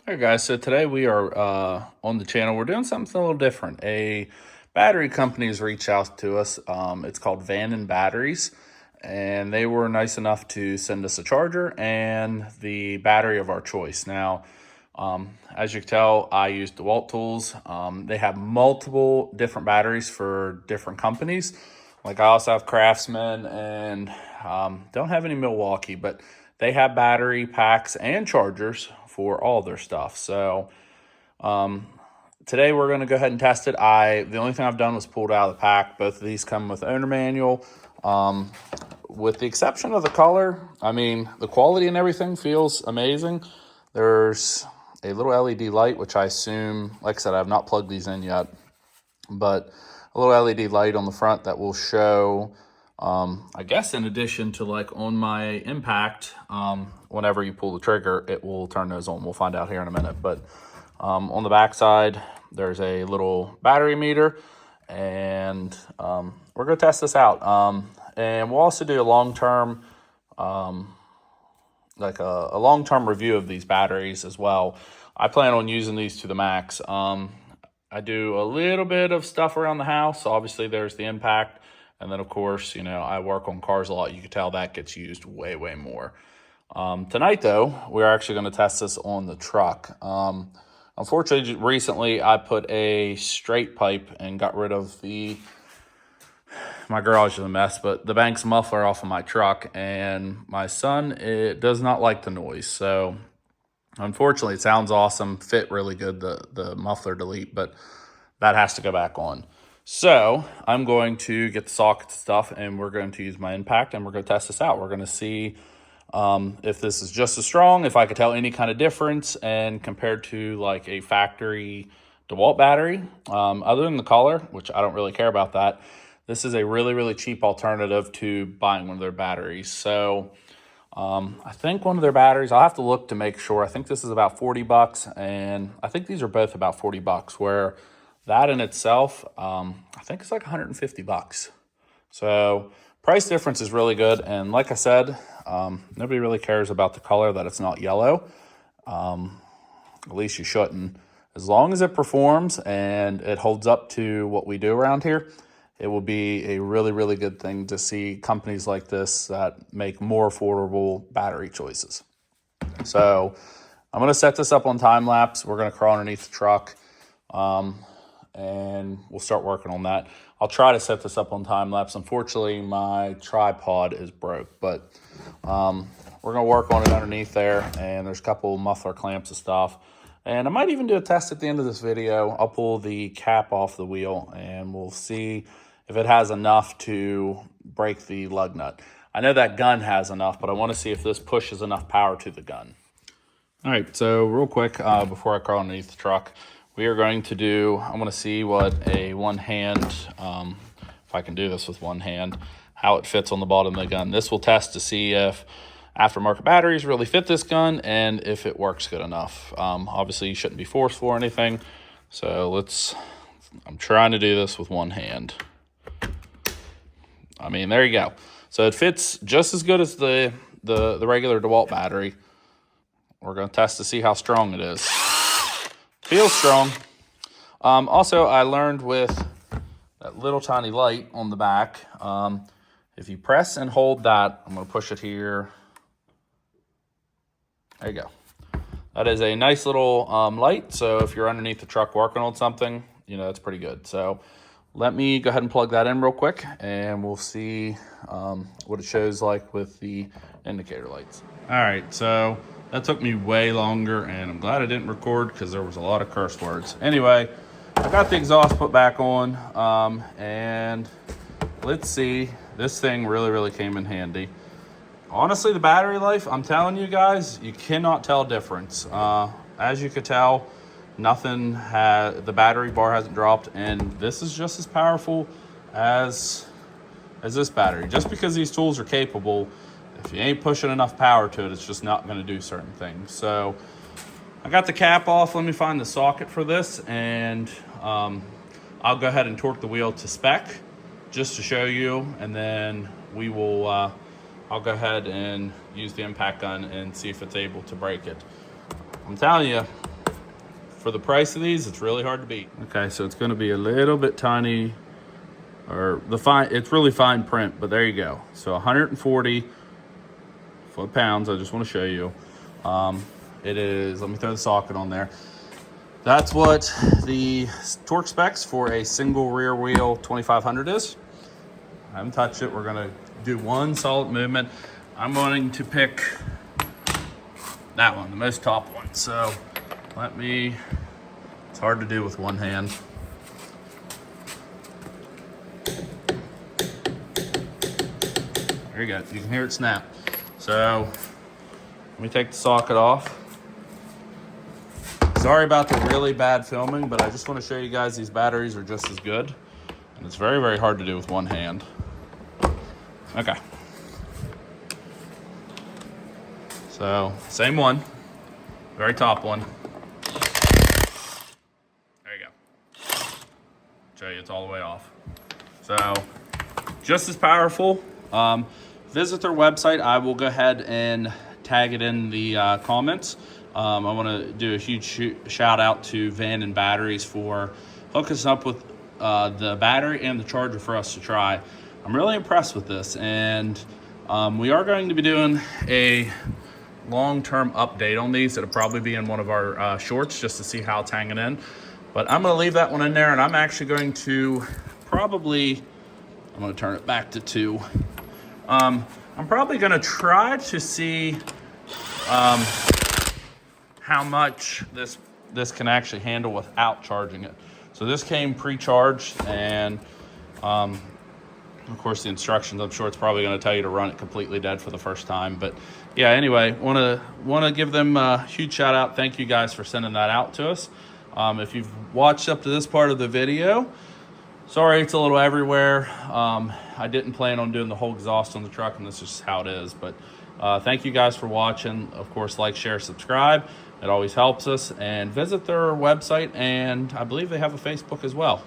All right, guys. So today we are on the channel. We're doing something a little different. A battery company has reached out to us. It's called Van and Batteries, and they were nice enough to send us a charger and the battery of our choice. Now, as you can tell, I use DeWalt tools. They have multiple different batteries for different companies. Like I also have Craftsman and don't have any Milwaukee, but they have battery packs and chargers for all their stuff. So today we're going to go ahead and test it. The only thing I've done was pulled out of the pack. Both of these come with owner manual. With the exception of the color, I mean, the quality and everything feels amazing. There's a little LED light, which I assume, like I said, I have not plugged these in yet, but a little LED light on the front that will show, I guess in addition to like on my impact, whenever you pull the trigger, it will turn those on. We'll find out here in a minute. But on the back side, there's a little battery meter, and we're going to test this out. And we'll also do a long-term, like a long-term review of these batteries as well. I plan on using these to the max. I do a little bit of stuff around the house. Obviously, there's the impact. And then, of course, you know, I work on cars a lot. You can tell that gets used way, way more. Tonight, though, we're actually going to test this on the truck. Unfortunately, recently, I put a straight pipe and got rid of my garage is a mess, but the Banks muffler off of my truck. And my son, it does not like the noise. So unfortunately, it sounds awesome, fit really good, the muffler delete, but that has to go back on. So I'm going to get the socket stuff, and we're going to use my impact, and we're going to test this out. We're going to see if this is just as strong, if I could tell any kind of difference, and compared to like a factory DeWalt battery. Other than the color, which I don't really care about that, this is a really, really cheap alternative to buying one of their batteries. So I think one of their batteries, I'll have to look to make sure. I think this is about $40, and I think these are both about $40, where that in itself, I think it's like $150. So price difference is really good. And like I said, nobody really cares about the color, that it's not yellow. At least you shouldn't. As long as it performs and it holds up to what we do around here, it will be a really, really good thing to see companies like this that make more affordable battery choices. So I'm going to set this up on time lapse. We're going to crawl underneath the truck, and we'll start working on that. I'll try to set this up on time lapse. Unfortunately, my tripod is broke, but we're going to work on it underneath there, and there's a couple muffler clamps and stuff. And I might even do a test at the end of this video. I'll pull the cap off the wheel, and we'll see if it has enough to break the lug nut. I know that gun has enough, but I want to see if this pushes enough power to the gun. All right, so real quick, before I crawl underneath the truck, we are going to do, I want to see what a one-hand, if I can do this with one hand, how it fits on the bottom of the gun. This will test to see if aftermarket batteries really fit this gun and if it works good enough. Obviously, you shouldn't be forceful or anything, so I'm trying to do this with one hand. I mean, there you go. So it fits just as good as the regular DeWalt battery. We're going to test to see how strong it is. Feels strong. Also, I learned with that little tiny light on the back, if you press and hold that, I'm going to push it here. There you go. That is a nice little light. So if you're underneath the truck working on something, you know, that's pretty good. So let me go ahead and plug that in real quick, and we'll see what it shows like with the indicator lights. All right, so that took me way longer, and I'm glad I didn't record because there was a lot of curse words. Anyway, I got the exhaust put back on, and let's see. This thing really, really came in handy. Honestly, the battery life, I'm telling you guys, you cannot tell a difference. As you could tell, the battery bar hasn't dropped, and this is just as powerful as this battery. Just because these tools are capable, if you ain't pushing enough power to it, it's just not going to do certain things. So I got the cap off. Let me find the socket for this, and I'll go ahead and torque the wheel to spec just to show you, and then we will I'll go ahead and use the impact gun and see if it's able to break it. I'm telling you, for the price of these, it's really hard to beat. Okay, so it's going to be a little bit tiny, or it's really fine print, but there you go. So 140 foot-pounds. I just want to show you. It is, let me throw the socket on there. That's what the torque specs for a single rear wheel 2500 is. I haven't touched it. We're gonna do one solid movement. I'm going to pick that one, the most top one. So it's hard to do with one hand. There you go, you can hear it snap. So let me take the socket off. Sorry about the really bad filming, but I just want to show you guys these batteries are just as good. And it's very, very hard to do with one hand. Okay. So, same one. Very top one. There you go. Show you, it's all the way off. So, just as powerful. Visit their website. I will go ahead and tag it in the comments. I want to do a huge shout out to Van and Batteries for hooking us up with the battery and the charger for us to try. I'm really impressed with this, and we are going to be doing a long-term update on these. It'll probably be in one of our shorts just to see how it's hanging in. But I'm going to leave that one in there, and I'm actually going to I'm going to turn it back to 2. I'm probably going to try to see how much this can actually handle without charging it. So this came pre-charged, and of course the instructions, I'm sure it's probably going to tell you to run it completely dead for the first time. But yeah, anyway, want to give them a huge shout out. Thank you guys for sending that out to us. If you've watched up to this part of the video, sorry it's a little everywhere. I didn't plan on doing the whole exhaust on the truck, and this is just how it is. But thank you guys for watching. Of course, like, share, subscribe. It always helps us. And visit their website, and I believe they have a Facebook as well.